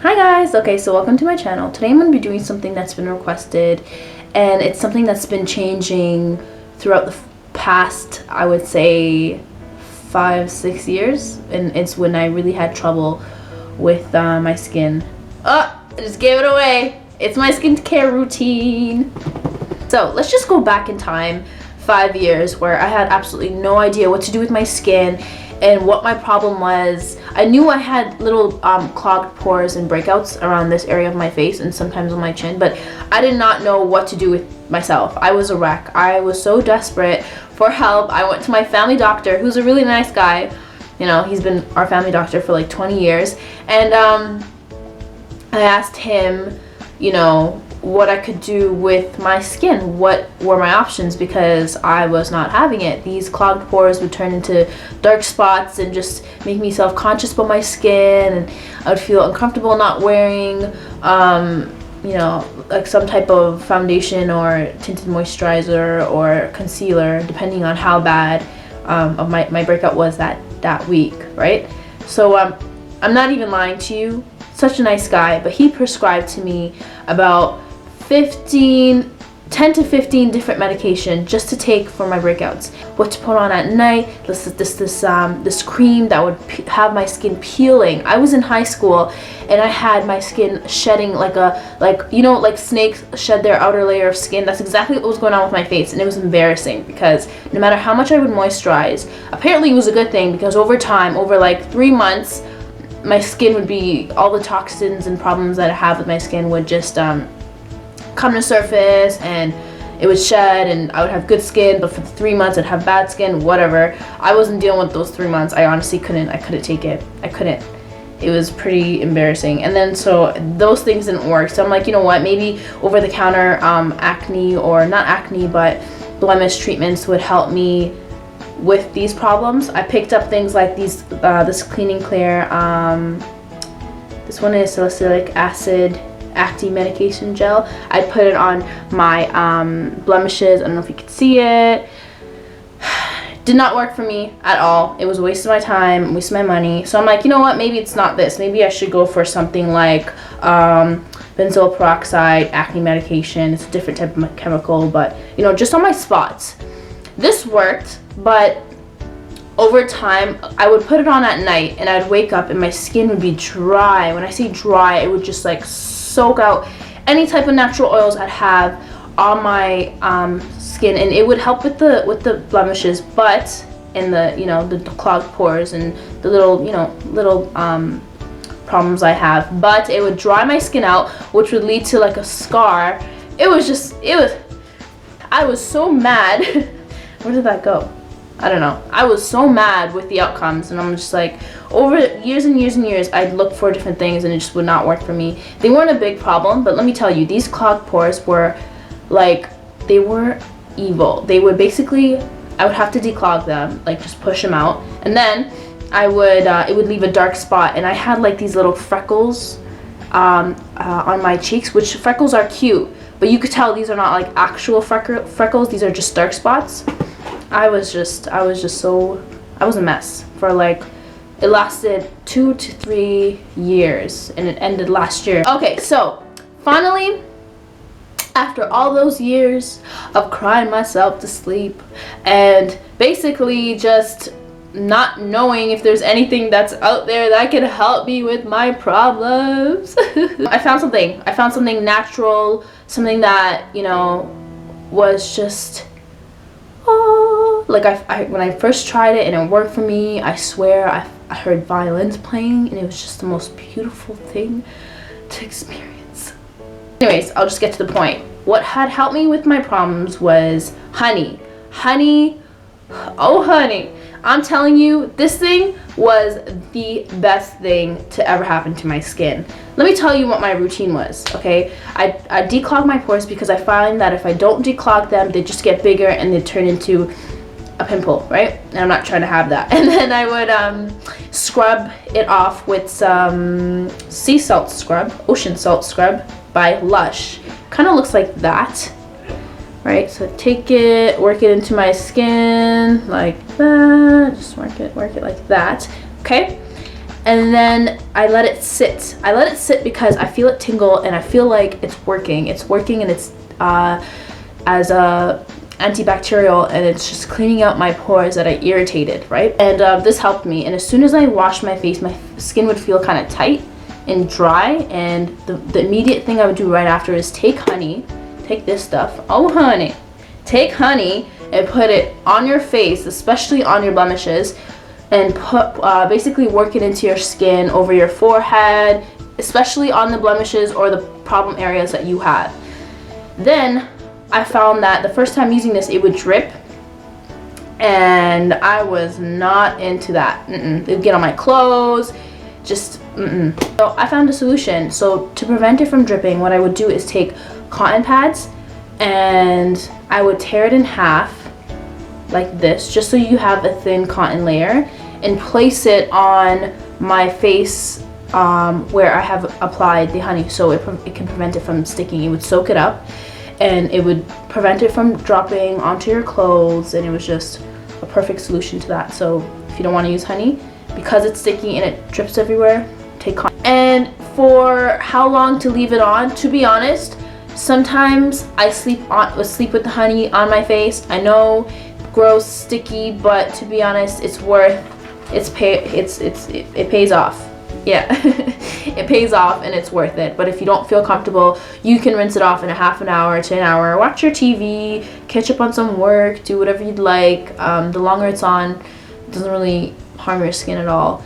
Hi guys! Okay, so welcome to my channel. Today I'm going to be doing something that's been requested, and it's something that's been changing throughout the past, I would say, 5-6 years, and it's when I really had trouble with my skin. Oh, I just gave it away! It's my skincare routine! So let's just go back in time 5 years where I had absolutely no idea what to do with my skin and what my problem was. I knew I had little clogged pores and breakouts around this area of my face and sometimes on my chin, but I did not know what to do with myself. I was a wreck. I was so desperate for help. I went to my family doctor, who's a really nice guy. You know, he's been our family doctor for like 20 years. And I asked him, you know, what I could do with my skin, what were my options, because I was not having it. These clogged pores would turn into dark spots and just make me self-conscious about my skin, and I would feel uncomfortable not wearing you know, like some type of foundation or tinted moisturizer or concealer, depending on how bad of my breakout was that week, right? So I'm not even lying to you, such a nice guy, but he prescribed to me about 10 to 15 different medication just to take for my breakouts. What to put on at night, this cream that would have my skin peeling. I was in high school and I had my skin shedding like you know, like snakes shed their outer layer of skin. That's exactly what was going on with my face, and it was embarrassing because no matter how much I would moisturize, apparently it was a good thing because over time, over like 3 months, my skin would be, all the toxins and problems that I have with my skin would just come to surface, and it would shed, and I would have good skin, but for the 3 months I'd have bad skin, whatever. I wasn't dealing with those 3 months. I honestly couldn't take it. I couldn't. It was pretty embarrassing. And then so those things didn't work, so I'm like, you know what, maybe over the counter acne, or not acne but blemish treatments would help me with these problems. I picked up things like these this cleaning clear, this one is salicylic acid acne medication gel. I put it on my blemishes. I don't know if you could see it. Did not work for me at all. It was a waste of my time, waste of my money. So I'm like, you know what, maybe it's not this. Maybe I should go for something like benzoyl peroxide acne medication. It's a different type of chemical, but you know, just on my spots. This worked, but over time I would put it on at night and I'd wake up and my skin would be dry. When I say dry, it would just like soak out any type of natural oils I'd have on my skin, and it would help with the blemishes, but in the, you know, the clogged pores and the little, you know, little problems I have. But it would dry my skin out, which would lead to like a scar. I was so mad. Where did that go? I don't know. I was so mad with the outcomes, and I'm just like, over years and years and years, I'd look for different things and it just would not work for me. They weren't a big problem, but let me tell you, these clogged pores were like, they were evil. They would basically, I would have to declog them, like just push them out, and then I would, it would leave a dark spot, and I had like these little freckles on my cheeks, which freckles are cute, but you could tell these are not like actual freckles. These are just dark spots. I was a mess for like, it lasted 2 to 3 years and it ended last year. Okay, so finally, after all those years of crying myself to sleep and basically just not knowing if there's anything that's out there that could help me with my problems, I found something natural, something that, you know, was just, like when I first tried it and it worked for me, I swear I heard violins playing, and it was just the most beautiful thing to experience. Anyways, I'll just get to the point. What had helped me with my problems was honey. Honey, oh honey. I'm telling you, this thing was the best thing to ever happen to my skin. Let me tell you what my routine was, okay? I declog my pores because I find that if I don't declog them, they just get bigger and they turn into a pimple, right? And I'm not trying to have that. And then I would scrub it off with some sea salt scrub, ocean salt scrub by Lush. Kind of looks like that, right? So take it, work it into my skin like that. Just work it like that, okay? and then I let it sit. I let it sit because I feel it tingle and I feel like it's working. It's working, and it's as a antibacterial, and it's just cleaning out my pores that I irritated, right? And this helped me. And as soon as I washed my face, my skin would feel kind of tight and dry, and the immediate thing I would do right after is take honey, take this stuff, oh honey, take honey and put it on your face, especially on your blemishes, and put basically work it into your skin, over your forehead, especially on the blemishes or the problem areas that you have. Then I found that the first time using this, it would drip, and I was not into that. It would get on my clothes, just So I found a solution. So to prevent it from dripping, what I would do is take cotton pads and I would tear it in half like this, just so you have a thin cotton layer, and place it on my face where I have applied the honey, so it can prevent it from sticking. It would soak it up and it would prevent it from dropping onto your clothes, and it was just a perfect solution to that. So if you don't want to use honey because it's sticky and it drips everywhere, take cotton. And for how long to leave it on, to be honest, sometimes I sleep with the honey on my face. I know, gross, sticky, but to be honest, it's worth it pays off. Yeah. It pays off and it's worth it. But if you don't feel comfortable, you can rinse it off in a half an hour to an hour, watch your TV, catch up on some work, do whatever you'd like. The longer it's on, it doesn't really harm your skin at all.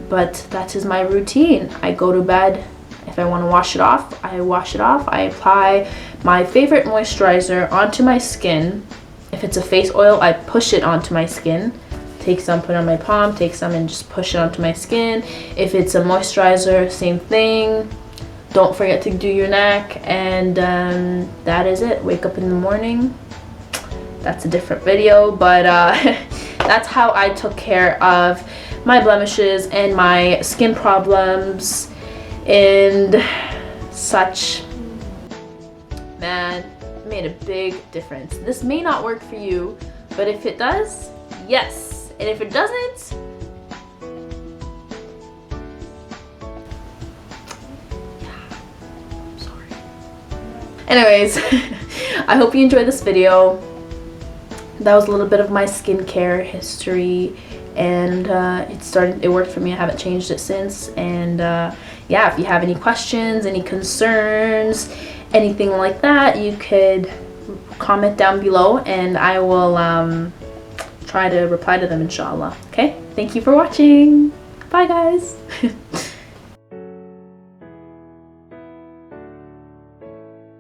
But that is my routine. I go to bed. If I want to wash it off, I wash it off. I apply my favorite moisturizer onto my skin. If it's a face oil, I push it onto my skin. Take some, put it on my palm, take some and just push it onto my skin. If it's a moisturizer, same thing. Don't forget to do your neck, and that is it. Wake up in the morning. That's a different video, but that's how I took care of my blemishes and my skin problems and such. Man, it made a big difference. This may not work for you, but if it does, yes. And if it doesn't, yeah, I'm sorry. Anyways, I hope you enjoyed this video. That was a little bit of my skincare history, and it worked for me. I haven't changed it since. And yeah, if you have any questions, any concerns, anything like that, you could comment down below and I will try to reply to them, inshallah. Okay, thank you for watching. Bye guys.